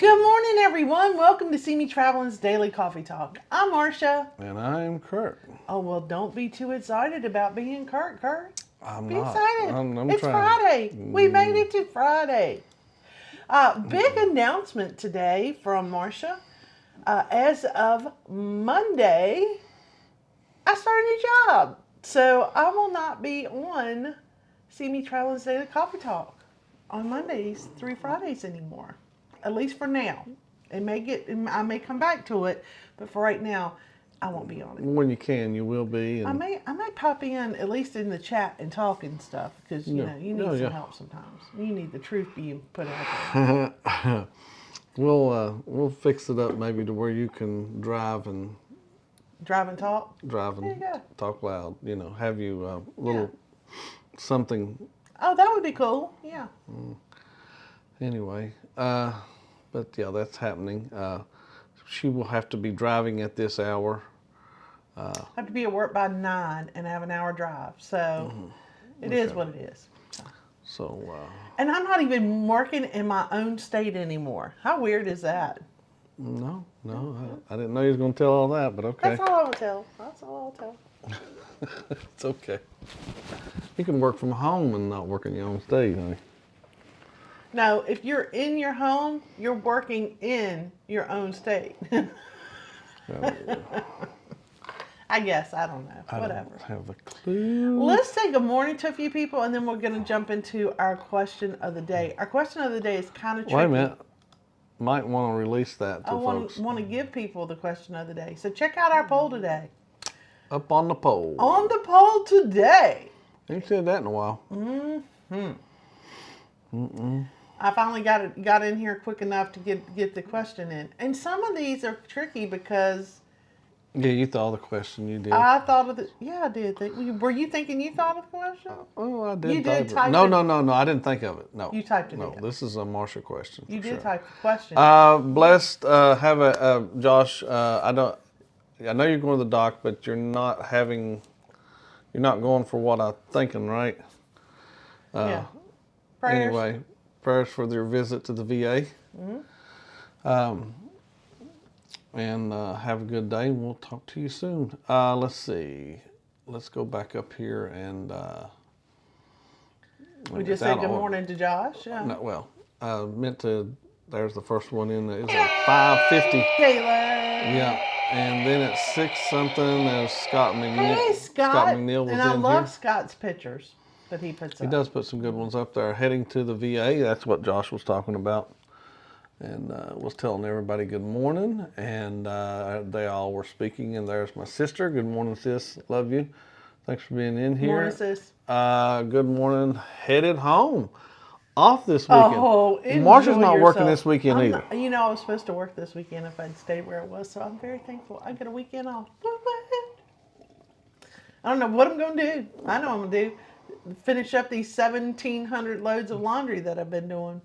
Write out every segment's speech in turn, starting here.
Good morning, everyone. Welcome to CME Traveling's Daily Coffee Talk. I'm Marsha. And I'm Curt. Oh, well, don't be too excited about being Curt. I'm Be not. excited. I'm It's trying. Friday. We made it to Friday. Big announcement today from Marsha. As of Monday, I started a new job. So I will not be on CME Traveling's Daily Coffee Talk on Mondays through Fridays anymore. At least for now. I may come back to it, but for right now, I won't be on it. When you can, you will be. And I may pop in at least in the chat and talk and stuff because you need some help sometimes. You need the truth being put out there. we'll fix it up maybe to where you can drive and talk. drive and talk loud. Have you a little something. Oh, that would be cool. Yeah. Anyway, but yeah, that's happening. She will have to be driving at this hour. I have to be at work by 9 and have an hour drive. So it is what it is. So. And I'm not even working in my own state anymore. How weird is that? No, I didn't know you was going to tell all that, but okay. That's all I'll tell. That's all I'll tell. It's okay. You can work from home and not work in your own state, honey. No, if you're in your home, you're working in your own state. I guess. I don't know. Whatever. Don't have a clue. Let's say good morning to a few people, and then we're going to jump into our question of the day. Our question of the day is kind of tricky. Wait a minute. Might want to release that to folks. I want to give people the question of the day. So check out our poll today. Up on the poll. On the poll today. Ain't said that in a while. I finally got in here quick enough to get the question in. And some of these are tricky because... Yeah, you thought of the question. You did. I thought of the... Yeah, I did. Were you thinking you thought of the question? Oh, I did. You did type it? No, I didn't think of it. No. You typed it in. No, this is a Marsha question. You did type the question. Blessed, have a... Josh, I know you're going to the doc, but you're not going for what I'm thinking, right? Yeah. Prayers. Anyway, prayers for your visit to the VA. And have a good day. We'll talk to you soon. Let's see. Let's go back up here and... we just said good morning to Josh. Yeah. No, well, meant to... There's the first one in. It was at 5:50. Taylor. Yeah. And then at 6 something, there's Scott McNeil. Hey, Scott McNeil was and I in love here. Scott's pictures that he puts up. He does put some good ones up there. Heading to the VA, that's what Josh was talking about. And was telling everybody good morning. And they all were speaking. And there's my sister. Good morning, sis. Love you. Thanks for being in here. Morning, sis. Good morning. Headed home. Off this weekend. Oh, Marsha's not working this weekend either. I was supposed to work this weekend if I'd stayed where it was, so I'm very thankful. I get a weekend off. I don't know what I'm going to do. I know I'm going to do. Finish up these 1,700 loads of laundry that I've been doing.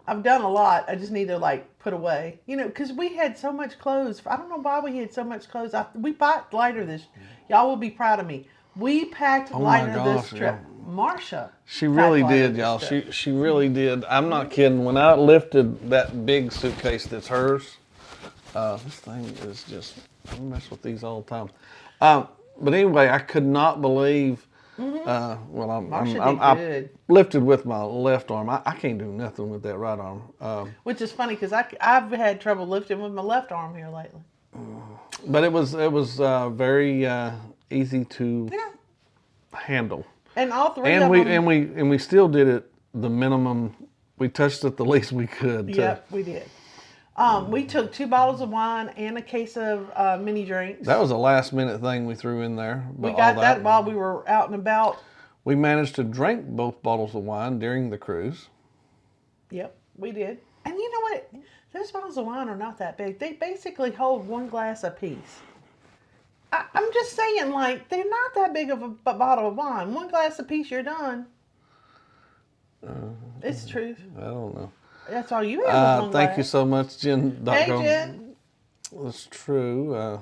I've done a lot. I just need to put away. Because we had so much clothes. I don't know why we had so much clothes. We packed lighter this. Y'all will be proud of me. We packed lighter this trip. Yeah. Marsha. She really did, y'all. She really did. I'm not kidding. When I lifted that big suitcase that's hers, this thing is just, I mess with these all the time. But anyway, I could not believe, I lifted with my left arm. I can't do nothing with that right arm. Which is funny because I've had trouble lifting with my left arm here lately. But it was very easy to handle. And all three of them. And we still did it the minimum. We touched it the least we could. Yep, we did. We took 2 bottles of wine and a case of mini drinks. That was a last minute thing we threw in there. We got that while we were out and about. We managed to drink both bottles of wine during the cruise. Yep, we did. And you know what? Those bottles of wine are not that big. They basically hold 1 glass apiece. I'm just saying, they're not that big of a bottle of wine. 1 glass apiece, you're done. It's the truth. I don't know. That's all you have. Thank you so much, Jen. Hey, Jen. It's true.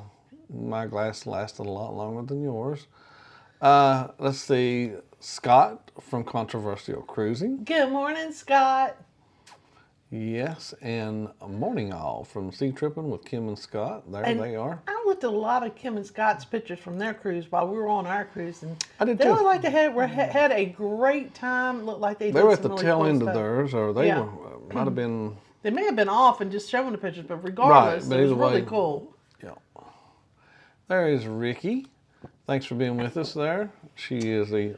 My glass lasted a lot longer than yours. Let's see. Scott from Controversial Cruising. Good morning, Scott. Yes, and morning all from Sea Tripping with Kim and Scott. There And they are. I looked at a lot of Kim and Scott's pictures from their cruise while we were on our cruise, and I did they too. looked like they had a great time. Looked like they They did were at some the really tail cool end stuff. of theirs, or they Yeah. were might have been They may have been off and just showing the pictures, but right. regardless, But it was either really way, cool. yeah. There is Ricky. Thanks for being with us. There, she is the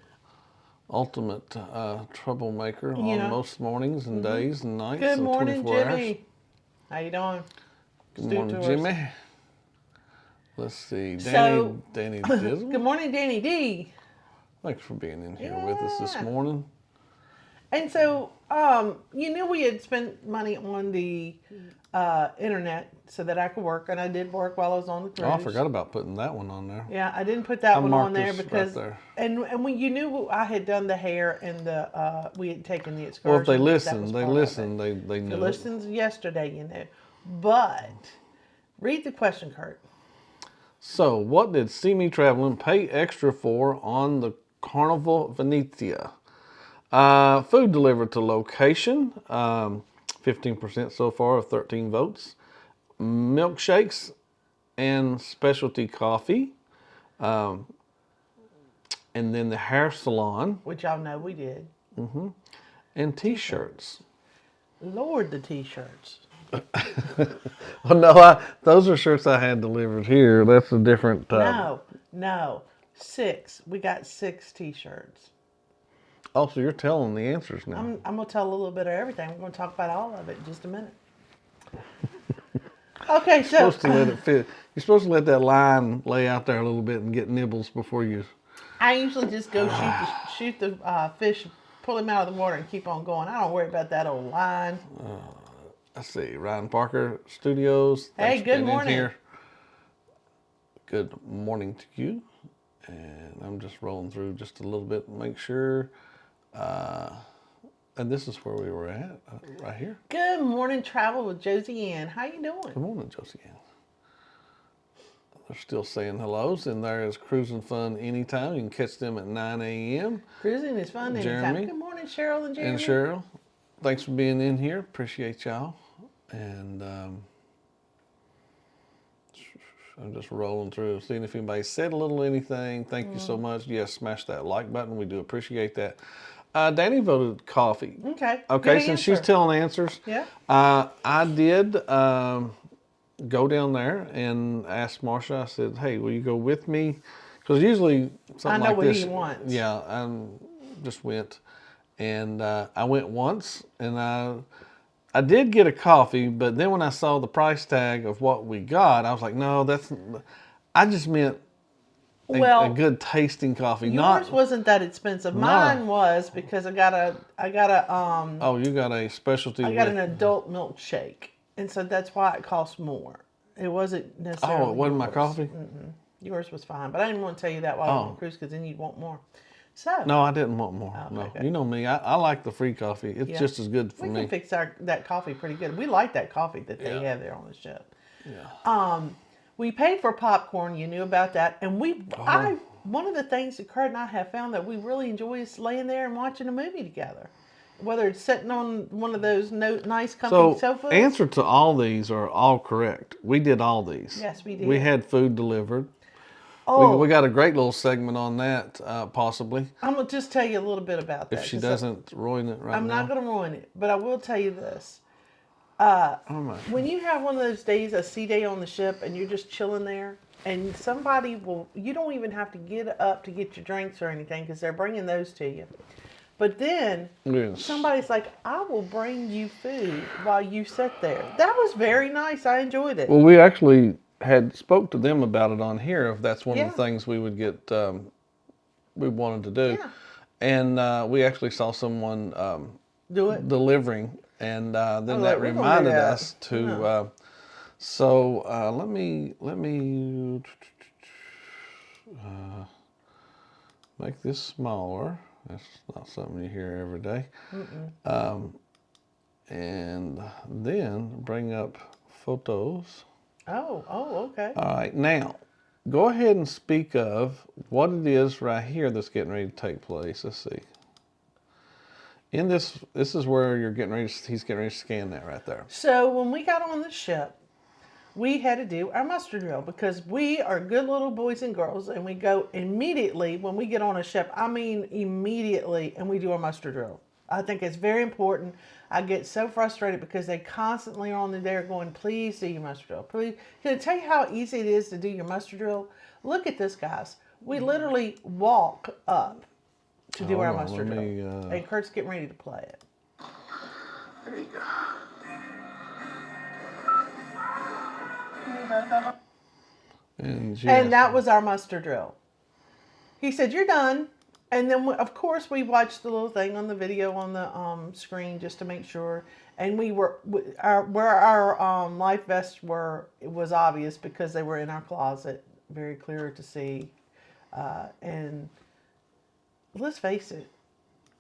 ultimate troublemaker on Yeah. most mornings and days and nights Good and morning, 24 hours. Jimmy. How you doing? Good Stu morning, Tours. Jimmy. Let's see, So- Danny Good Dizzle. morning, Danny D. Thanks for being in here with us this Yeah. morning. And so, you knew we had spent money on the internet so that I could work, and I did work while I was on the cruise. Oh, I forgot about putting that one on there. Yeah, I didn't put that one on marked there this right because, there. and when you knew I had done the hair and the we had taken the excursion. Well, if they that listen, was they part of listen, it. they If you know. listened yesterday, you know. But read the question, Curt. So, what did CME Traveling pay extra for on the Carnival Venezia? Food delivered to location, 15% so far of 13 votes. Milkshakes and specialty coffee. And then the hair salon Which y'all know we did. and t-shirts. Lord, the t-shirts. Oh, no, those are shirts I had delivered here. That's a different... No. 6. We got 6 t-shirts. Oh, so you're telling the answers now. I'm going to tell a little bit of everything. We're going to talk about all of it in just a minute. Okay, so... You're supposed to let it fit. You're supposed to let that line lay out there a little bit and get nibbles before you... I usually just go shoot the fish, pull him out of the water, and keep on going. I don't worry about that old line. Let's see, Ryan Parker Studios. Hey, Thanks for good being in morning. here. Good morning to you. And I'm just rolling through just a little bit to make sure. And this is where we were at, right here. Good morning, Travel with Josie Ann. How you doing? Good morning, Josie Ann. They're still saying hellos, and there is Cruising Fun anytime. You can catch them at 9 a.m. Cruising is fun anytime. Jeremy. Good morning, Cheryl and Jeremy. And Cheryl, thanks for being in here. Appreciate y'all. And I'm just rolling through, seeing if anybody said a little anything. Thank you so much. Yes, smash that like button. We do appreciate that. Danny voted coffee. Okay. Okay, Good since answer. she's telling answers. Yeah. I did go down there and ask Marsha. I said, "Hey, will you go with me?" Because usually something I know like what this. he wants. Yeah, I just went, and I went once, and I did get a coffee, but then when I saw the price tag of what we got, I was like, "No, that's." I just meant a good tasting coffee. Yours wasn't that expensive. Mine was because I got a Oh, you got a specialty. I got an adult milkshake, and so that's why it cost more. It wasn't necessarily. Oh, it wasn't my yours. coffee? Yours was fine, but I didn't want to tell you that while on the cruise because then you'd want more. So No, I didn't want more. Oh, no, okay. you know me. I like the free coffee. It's Yeah. just as good for we me. can fix that coffee pretty good. We like that coffee that they Yeah. have there on the ship. Yeah. We paid for popcorn. You knew about that, and one of the things that Curt and I have found that we really enjoy is laying there and watching a movie together. Whether it's sitting on one of those nice comfy So, sofas. answer to all these are all correct. We did all these. Yes, we did. We had food delivered. Oh, We got a great little segment on that, possibly. I'm going to just tell you a little bit about that. If she 'cause doesn't ruin it right I'm now. not going to ruin it, but I will tell you this. Oh my. When you have one of those days, a sea day on the ship, and you're just chilling there, and you don't even have to get up to get your drinks or anything because they're bringing those to you. But then Yes. somebody's like, I will bring you food while you sit there. That was very nice. I enjoyed it. Well, we actually had spoke to them about it on here. If that's one of Yeah. the things we would get, we wanted to do. Yeah. And we actually saw someone Do it. delivering, and then like, that we're gonna do reminded that. us to. Let me make this smaller. That's not something you hear every day. And then bring up photos. Oh, okay. All right, now go ahead and speak of what it is right here that's getting ready to take place. Let's see. In this is where you're getting ready. He's getting ready to scan that right there. So when we got on the ship, we had to do our muster drill because we are good little boys and girls, and we go immediately when we get on a ship. I mean, immediately, and we do our muster drill. I think it's very important. I get so frustrated because they constantly are on there going, please do your muster drill. Please. Can I tell you how easy it is to do your muster drill? Look at this, guys. We literally walk up to do our muster drill. And Curt's getting ready to play it. There you go. And that was our muster drill. He said, you're done. And then, of course, we watched the little thing on the video on the screen just to make sure. And we were, where our life vests were, it was obvious because they were in our closet, very clear to see. And let's face it,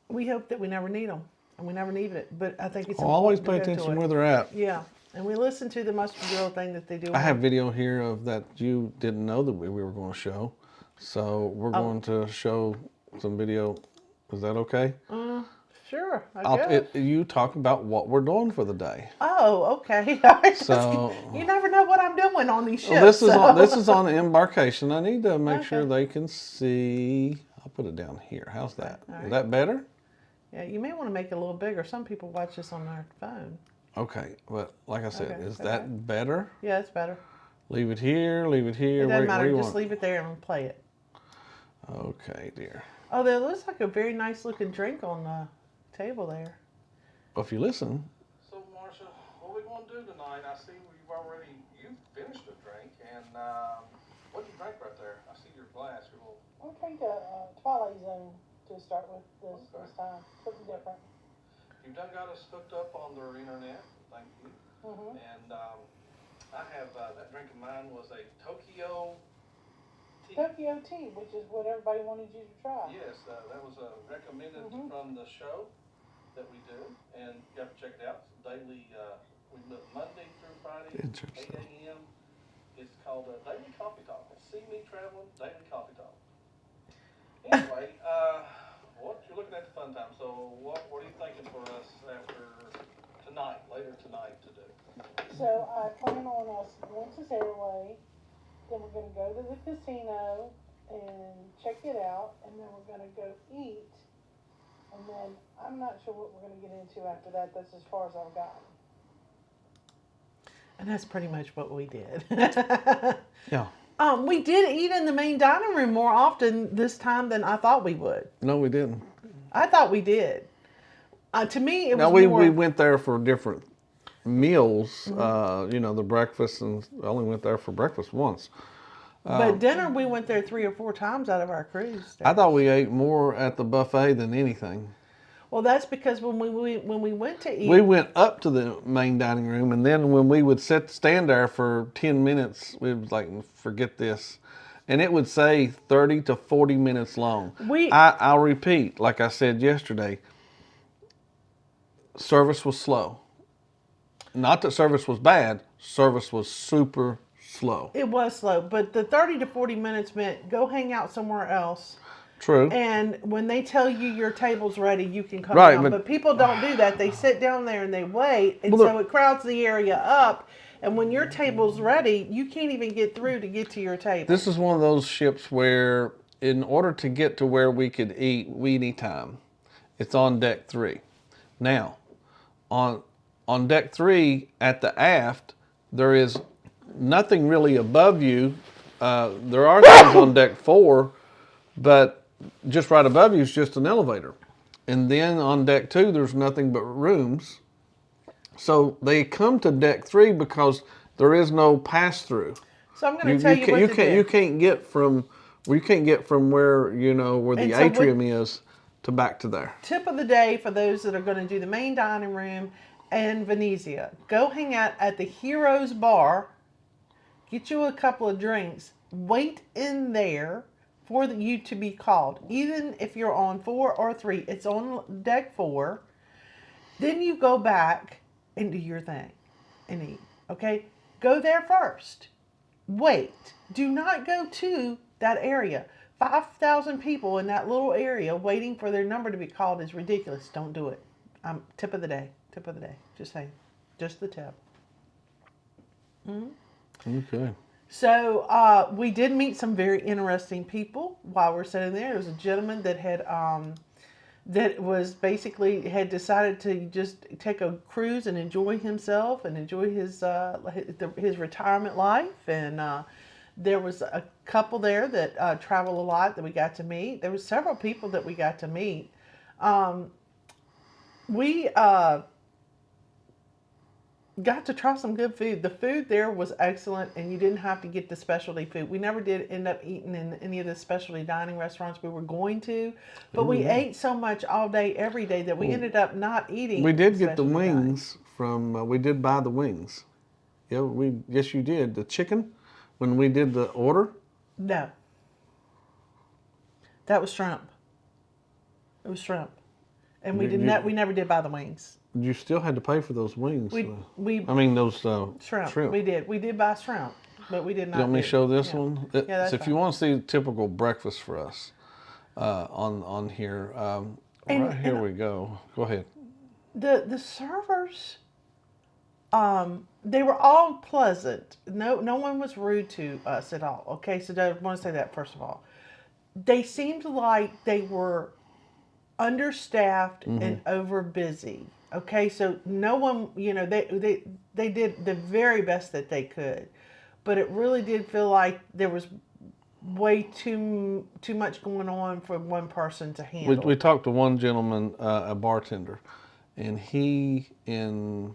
we hope that we never need them. And we never need it. But I think it's important always to pay go attention to it. where they're at. Yeah. And we listen to the muster drill thing that they do. I have video here of that you didn't know that we were going to show. So we're going to show some video. Is that okay? Sure, I guess. You talk about what we're doing for the day. Oh, okay. So you never know what I'm doing on these ships. Well, this is on embarkation. I need to make sure they can see. I'll put it down here. How's that? Is that better? Yeah, you may want to make it a little bigger. Some people watch this on their phone. Okay, but like I said, is that better? Yeah, it's better. Leave it here, leave it here. It doesn't matter, just leave it there and play it. Okay, dear. Oh, there looks like a very nice looking drink on the table there. Well, if you listen. So, Marsha, what are we going to do tonight? I see you've finished a drink, and what did you drink right there? I see your glass, your little... I'll drink a Twilight Zone to start with this time. Something different. You've done got us hooked up on their internet, thank you. And I have, that drink of mine was a Tokyo tea. Tokyo tea, which is what everybody wanted you to try. Yes, that was recommended from the show that we do, and you have to check it out. It's daily, we live Monday through Friday, 8 a.m. It's called Daily Coffee Talk. It's CME Traveling, Daily Coffee Talk. Anyway, you're looking at the fun time, so what are you thinking for us later tonight to do? So I plan on us going to Sailaway, then we're going to go to the casino and check it out, and then we're going to go eat, and then I'm not sure what we're going to get into after that. That's as far as I've gotten. And that's pretty much what we did. Yeah. We did eat in the main dining room more often this time than I thought we would. No, we didn't. I thought we did. To me, it was we more... we went there for different meals. The breakfast, and I only went there for breakfast once. But dinner, we went there 3 or 4 times out of our cruise. I thought we ate more at the buffet than anything. Well, that's because when we went to eat, we went up to the main dining room, and then when we would stand there for 10 minutes, we was like, forget this. And it would say 30 to 40 minutes long. I'll repeat, like I said yesterday, service was slow. Not that service was bad, service was super slow. It was slow, but the 30 to 40 minutes meant go hang out somewhere else. True. And when they tell you your table's ready, you can come right, down. But people don't do that. They sit down there and they wait, and so it crowds the area up. And when your table's ready, you can't even get through to get to your table. This is one of those ships where, in order to get to where we could eat, we need time. It's on deck 3. Now, on deck 3 at the aft, there is nothing really above you. There are things on deck 4, but just right above you is just an elevator. And then on deck 2, there's nothing but rooms. So they come to deck 3 because there is no pass through. So I'm going to tell you what to do. You can't get from where the atrium is to back to there. Tip of the day for those that are going to do the main dining room and Venezia: go hang out at the Heroes Bar, get you a couple of drinks, wait in there for you to be called. Even if you're on 4 or 3, it's on deck 4. Then you go back and do your thing and eat. Okay? Go there first. Wait. Do not go to that area. 5,000 people in that little area waiting for their number to be called is ridiculous. Don't do it. Tip of the day. Tip of the day. Just saying. Just the tip. Okay. So we did meet some very interesting people while we're sitting there. There was a gentleman that had decided to just take a cruise and enjoy himself and enjoy his retirement life. And there was a couple there that travel a lot that we got to meet. There was several people that we got to meet. We got to try some good food. The food there was excellent, and you didn't have to get the specialty food. We never did end up eating in any of the specialty dining restaurants we were going to, but we ate so much all day, every day, that we ended up not eating. We did get the specialty dining. wings from. We did buy the wings. Yeah, yes, you did. The chicken, when we did the order. No, that was shrimp. It was shrimp, and we never did buy the wings. You still had to pay for those wings. Those shrimp. We did buy shrimp, but we did not. You want me to show this one? Yeah, that's so if you want to see typical breakfast for us on here, here we go. Go ahead. The servers, they were all pleasant. No one was rude to us at all. Okay, so I want to say that first of all. They seemed like they were understaffed and over busy. Okay, so no one, they did the very best that they could, but it really did feel like there was way too much going on for one person to handle. We talked to one gentleman, a bartender, and he had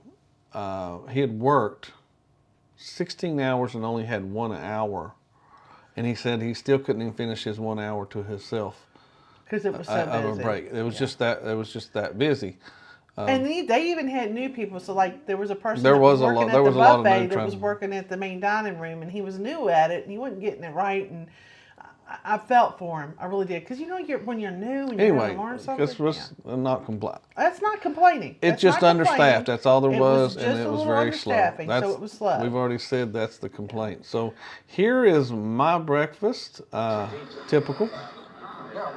worked 16 hours and only had 1 hour, and he said he still couldn't even finish his 1 hour to himself. Because it was so busy. Of a break. It was just that busy. And they even had new people. So like there was a person There that was was a lot- working there at the was a lot of buffet new that was trans- working at the main dining room, and he was new at it, and he wasn't getting it right. And I felt for him. I really did. Because when you're new and you're Anyway, going to learn something. this was not complaint. That's not complaining. It's That's just not understaffed. complaining. That's all there It was, just and a it was little very slow. understaffing, so it was slow. We've already said that's the complaint. So here is my breakfast, typical. Got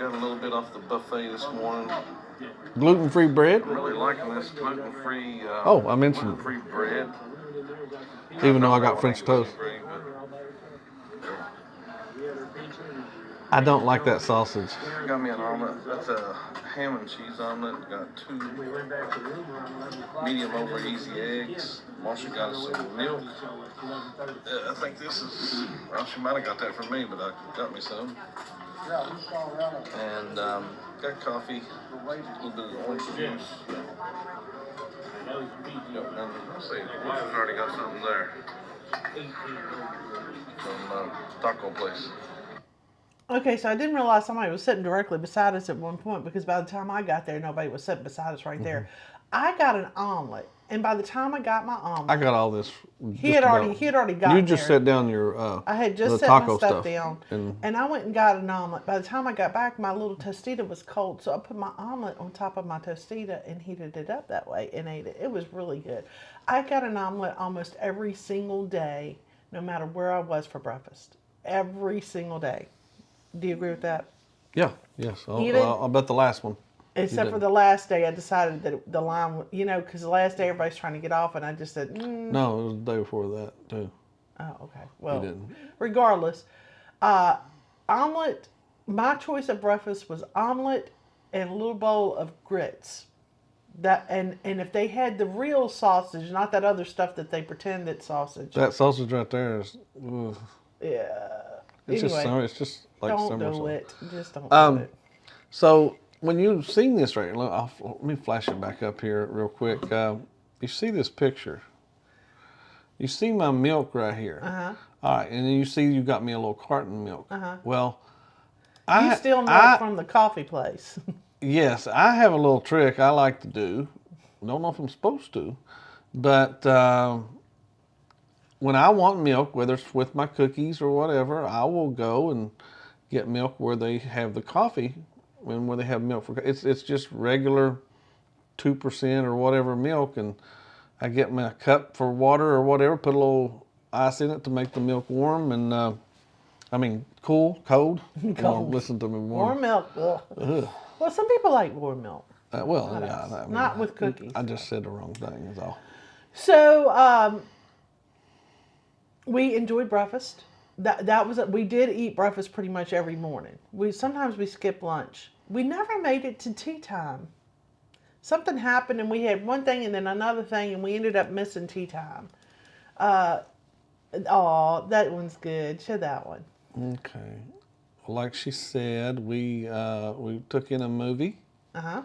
a little bit off the buffet this morning. Gluten-free bread. I'm really liking this gluten-free. I mentioned gluten-free bread. Even though I got French toast. I don't like that sausage. Got me an omelet. That's a ham and cheese omelet. Got 2 medium over easy eggs. Marsha got us some milk. I think this is. Well, she might have got that from me, but I got me some. And got coffee, a little bit of orange juice. Let's see, Wolf's already got something there. From taco place. Okay, so I didn't realize somebody was sitting directly beside us at one point, because by the time I got there, nobody was sitting beside us right there. I got an omelet, and by the time I got my omelet, I got all this. He had already got. You just set down your. I had just the set taco my stuff stuff down, and I went and got an omelet. By the time I got back, my little tostita was cold, so I put my omelet on top of my tostita and heated it up that way and ate it. It was really good. I got an omelet almost every single day, no matter where I was for breakfast. Every single day. Do you agree with that? Yeah. Yes. Even- I'll bet the last one. Except for the last day, I decided that the line, because the last day everybody's trying to get off, and I just said, No, it was the day before that too. Oh, okay. Well, didn't. regardless, omelet. My choice of breakfast was omelet and a little bowl of grits. That and if they had the real sausage, not that other stuff that they pretend that's sausage. That sausage right there is. Ugh. Yeah. It's Anyway, just. It's just like don't summer. do it. Just don't do it. So when you've seen this right, let me flash it back up here real quick. You see this picture. You see my milk right here. All right, and then you see you got me a little carton milk. Well, You steal milk from the coffee place. Yes, I have a little trick I like to do. Don't know if I'm supposed to, but when I want milk, whether it's with my cookies or whatever, I will go and get milk where they have the coffee, and where they have milk for it's just regular 2% or whatever milk, and I get my cup for water or whatever, put a little ice in it to make the milk warm, and I mean, cold. Cold. Listen to me Warm warm. milk. Ugh. Ugh. Well, some people like warm milk. Well, Not yeah, us. I mean, Not with cookies. I just said the wrong thing. Is all. So we enjoyed breakfast. That was we did eat breakfast pretty much every morning. Sometimes we skip lunch. We never made it to tea time. Something happened and we had one thing and then another thing and we ended up missing tea time. That one's good. Show that one. Okay. Well, like she said, we took in a movie. Uh-huh.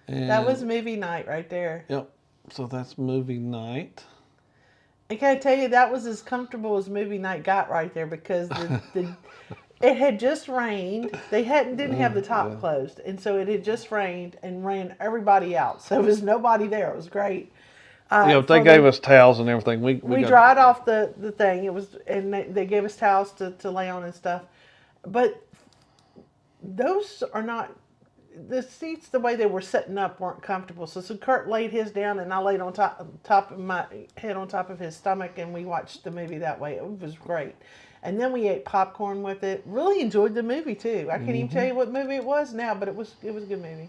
And, That was movie night right there. Yep. So that's movie night. And can I tell you, that was as comfortable as movie night got right there because it had just rained. They didn't have the top closed, and so it had just rained and ran everybody out. So there was nobody there. It was great. They gave us towels and everything. We dried off the thing. It was, and they gave us towels to lay on and stuff. But those are not. The seats, the way they were setting up, weren't comfortable. So Curt laid his down, and I laid on top of my head on top of his stomach, and we watched the movie that way. It was great. And then we ate popcorn with it. Really enjoyed the movie too. I can't even tell you what movie it was now, but it was a good movie.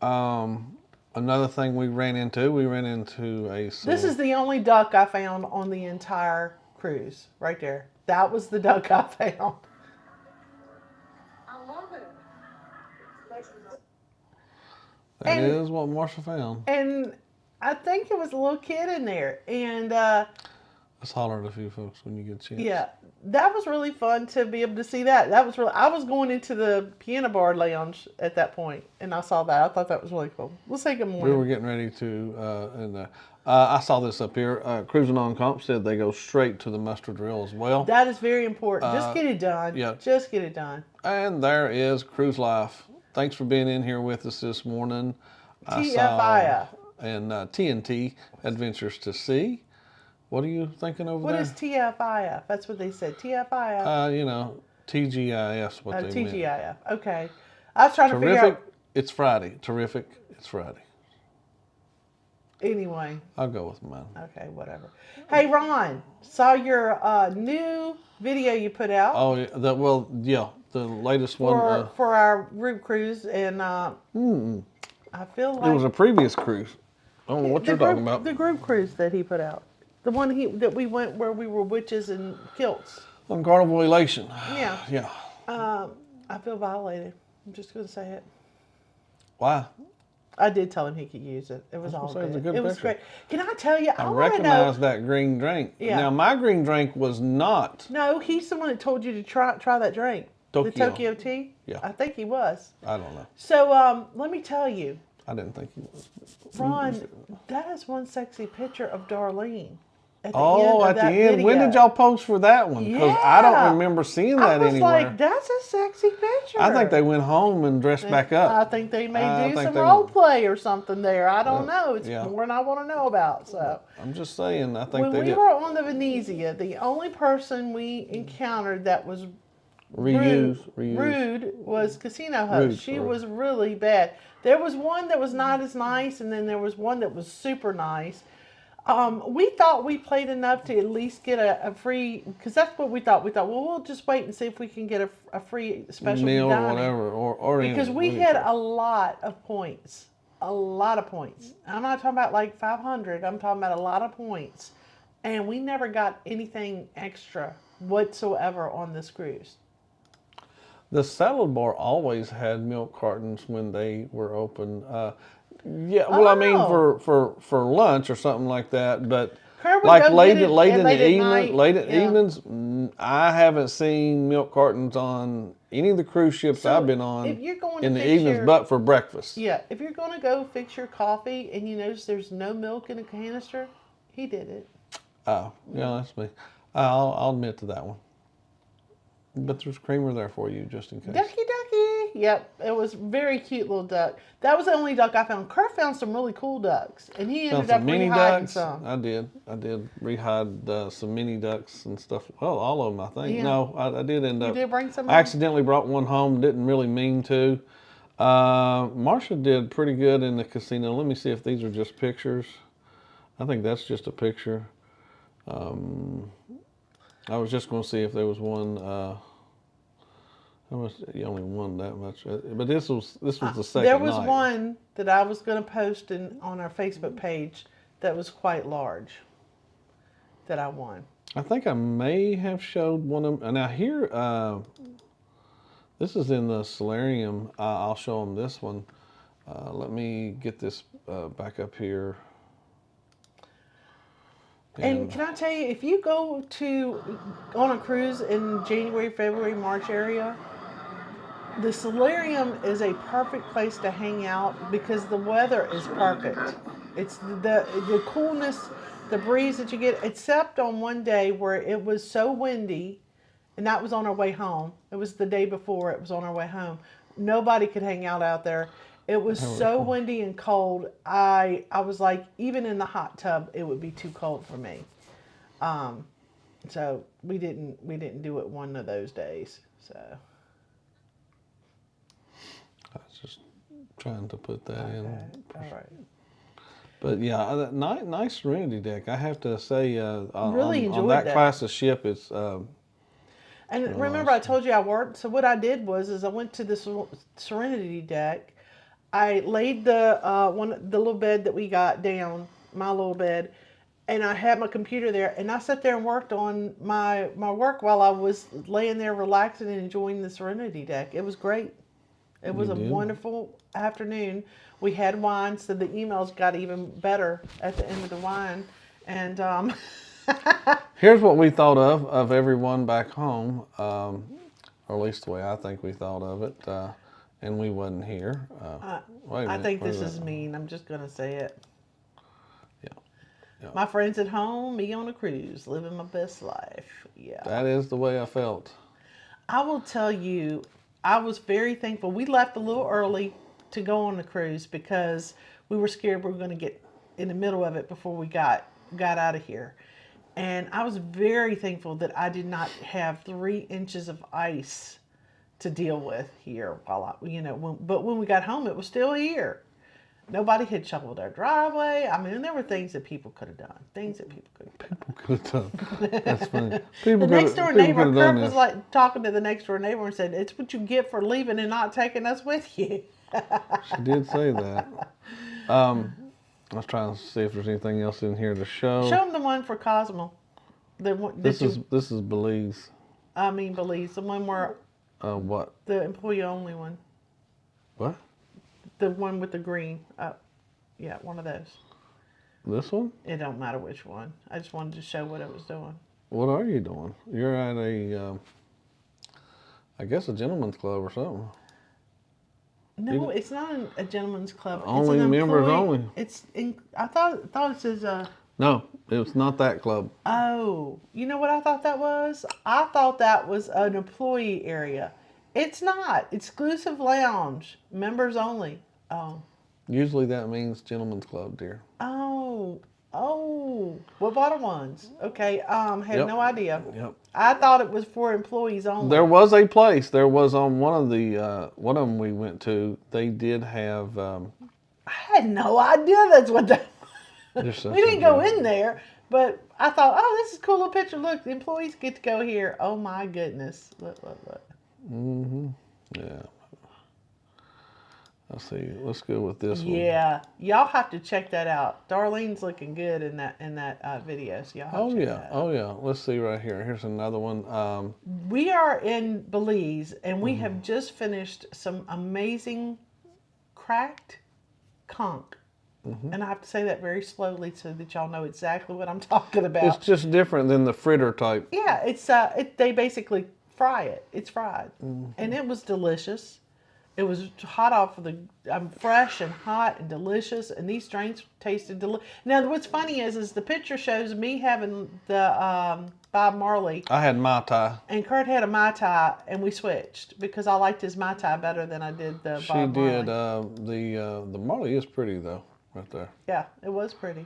Another thing we ran into a. This is the only duck I found on the entire cruise, right there. That was the duck I found. I love it. That is what Marsha found. And I think it was a little kid in there. And Let's holler at a few folks when you get a chance. yeah, that was really fun to be able to see that. That was really. I was going into the piano bar lounge at that point, and I saw that. I thought that was really cool. We'll say good morning. We were getting ready to, I saw this up here. Cruising on Comp said they go straight to the muster drill as well. That is very important. Just get it done. Yeah. Just get it done. And there is Cruise Life. Thanks for being in here with us this morning. TFIF. And TNT, Adventures to Sea. What are you thinking over What there? is TFIF? That's what they said. TFIF. TGIF, what they meant. TGIF. Okay. I was trying to figure out. It's Friday. Terrific, it's Friday. Anyway. I'll go with mine. Okay, whatever. Hey, Ron, saw your new video you put out. Oh, the latest one. For our group cruise, and I feel like It was a previous cruise. I don't know what you're talking about. The group cruise that he put out, the one that we went where we were witches in kilts. On Carnival Elation. Yeah. Yeah. I feel violated. I'm just gonna say it. Why? I did tell him he could use it. It was all say it's a good. good It was picture. great. Can I tell you? I want to know. recognize that green drink. Yeah. Now, my green drink was not. No, he's the one that told you to try that drink. The Tokyo. Tokyo tea? Yeah. I think he was. I don't know. So let me tell you, I didn't think he was. Ron, that is one sexy picture of Darlene. At the Oh, end at of the that end. When video. did y'all post for that one? Because I Yeah. don't remember seeing that I was anywhere. like, that's a sexy picture. I think they went home and dressed back up. I think they may I do think some they- role play or something there. I don't know. It's yeah. more than I want to know about. So I'm just saying. I think when they we did. were on the Venezia, the only person we encountered that was Reuse. rude was casino host. Rude, She sorry. was really bad. There was one that was not as nice, and then there was one that was super nice. We thought we played enough to at least get a free, because that's what we thought. We thought, well, we'll just wait and see if we can get a free special Meal or dining. whatever. Or Because we had a lot of points. A lot of points. I'm not talking about like 500. I'm talking about a lot of points. And we never got anything extra whatsoever on this cruise. The salad bar always had milk cartons when they were open. Yeah, well, I mean Oh. for lunch or something like that. But Kurt would like go late get it late at in the night. evening, late at Yeah. evenings, I haven't seen milk cartons on any of the cruise ships So, I've been on if you're going to in the fix evenings, your- but for breakfast. Yeah, if you're going to go fix your coffee and you notice there's no milk in a canister, he did it. Oh, yeah, that's me. I'll admit to that one. But there's creamer there for you just in case. Ducky, ducky. Yep, it was a very cute little duck. That was the only duck I found. Kurt found some really cool ducks, and he Found ended up some mini rehiding ducks. some. I did rehide some mini ducks and stuff. Well, all of them, I think. Yeah. No, I did end You up. did bring some I home? accidentally brought one home. Didn't really mean to. Marsha did pretty good in the casino. Let me see if these are just pictures. I think that's just a picture. I was just going to see if there was one. How much? You only won that much, but this was the second There was night. one that I was going to post on our Facebook page that was quite large that I won. I think I may have showed one of them. Now here, this is in the solarium. I'll show them this one. Let me get this back up here. And can I tell you, if you go on a cruise in January, February, March area, the solarium is a perfect place to hang out because the weather is perfect. It's the coolness, the breeze that you get, except on one day where it was so windy, and that was on our way home. It was the day before, it was on our way home. Nobody could hang out there. It was so windy and cold. I was like, even in the hot tub, it would be too cold for me. So we didn't do it one of those days. So I was just trying to put that in. all right. But yeah, nice Serenity deck. I have to say, Really on enjoyed that that. class of ship, it's. And remember, I told you I worked. So what I did was I went to the Serenity deck. I laid the little bed that we got down, my little bed, and I had my computer there, and I sat there and worked on my work while I was laying there relaxing and enjoying the Serenity deck. It was great. It was a wonderful afternoon. We had wine, so the emails got even better at the end of the wine. And Here's what we thought of everyone back home, or at least the way I think we thought of it, and we wasn't here. Wait a I minute, think wait a this is minute. mean. I'm just gonna say it. Yeah. My friends at home, me on a cruise, living my best life. Yeah. That is the way I felt. I will tell you, I was very thankful. We left a little early to go on the cruise because we were scared we were going to get in the middle of it before we got out of here. And I was very thankful that I did not have 3 inches of ice to deal with here while but when we got home, it was still here. Nobody had shoveled our driveway. I mean, there were things that people could have done. People could have done. That's funny. People The next door neighbor, could have done Kurt was this. like talking to the next door neighbor and said, "It's what you get for leaving and not taking us with you." She did say that. I was trying to see if there's anything else in here to show. Show them the one for Cosmo. The one This is Belize. Belize. The one where What? the employee only one. What? The one with the green. Yeah, one of those. This one? It don't matter which one. I just wanted to show what it was doing. What are you doing? You're at a, I guess a gentleman's club or something. No, it's not a gentleman's club. Only it's an members employee- only. It's in. I thought it says. No, it's not that club. Oh, you know what I thought that was? I thought that was an employee area. It's not. Exclusive lounge. Members only. Oh. Usually that means gentleman's club, dear. Oh. What bottom ones? Okay. Had Yep. no idea. Yep. I thought it was for employees only. There was a place. There was on one of them we went to. They did have. I had no idea that's what that was. We didn't go in there, but I thought, oh, this is a cool little picture. Look, the employees get to go here. Oh my goodness. Look. Mm-hmm. Yeah. Let's see. Let's go with this one. Yeah, y'all have to check that out. Darlene's looking good in that video, so y'all have to check that out. Oh yeah. Let's see right here. Here's another one. We are in Belize, and we have just finished some amazing cracked conch. And I have to say that very slowly so that y'all know exactly what I'm talking about. It's just different than the fritter type. Yeah, it's they basically fry it. It's fried, and it was delicious. It was hot off of the fresh and hot and delicious, and these drinks tasted delicious. Now, what's funny is the picture shows me having the Bob Marley, I had Mai Tai. and Kurt had a Mai Tai, and we switched because I liked his Mai Tai better than I did the She Bob Marley. did. The Marley is pretty though, right there. Yeah, it was pretty.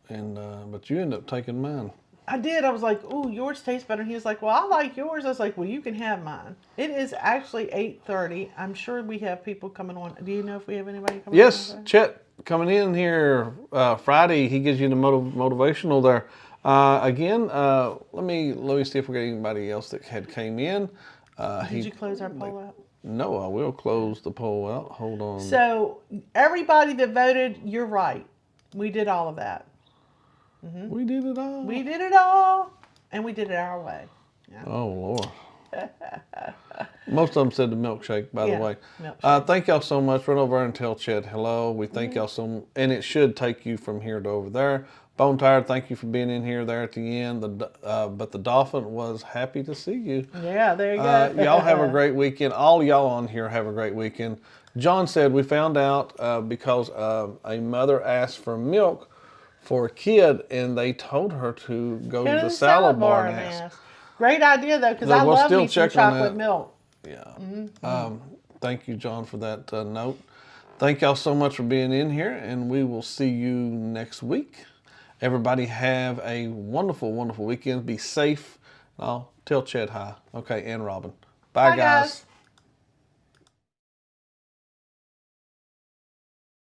And but you end up taking mine. I did. I was like, "Ooh, yours tastes better." And he was like, "Well, I like yours." I was like, "Well, you can have mine." It is actually 8:30. I'm sure we have people coming on. Do you know if we have anybody coming Yes, on? Chet coming in here Friday. He gives you the motivational there. Again, let me see if we got anybody else that had came in. Did you close our poll out? No, I will close the poll out. Hold on. So everybody that voted, you're right. We did all of that. We did it all. We did it all, and we did it our way. Yeah. Oh Lord. Most of them said the milkshake, by Yeah, the way. milkshake. Thank y'all so much. Run over and tell Chet hello. We thank y'all so, and it should take you from here to over there. Bone Tired, thank you for being in here there at the end. But the Dolphin was happy to see you. Yeah, there you go. Y'all have a great weekend. All y'all on here have a great weekend. John said we found out because a mother asked for milk for a kid, and they told her to go to the salad bar and ask. Great idea though, because So I we'll love still me some check on chocolate that. milk. Yeah. Thank you, John, for that note. Thank y'all so much for being in here, and we will see you next week. Everybody have a wonderful, wonderful weekend. Be safe. I'll tell Chet hi. Okay, and Robin. Bye, Bye, guys. guys.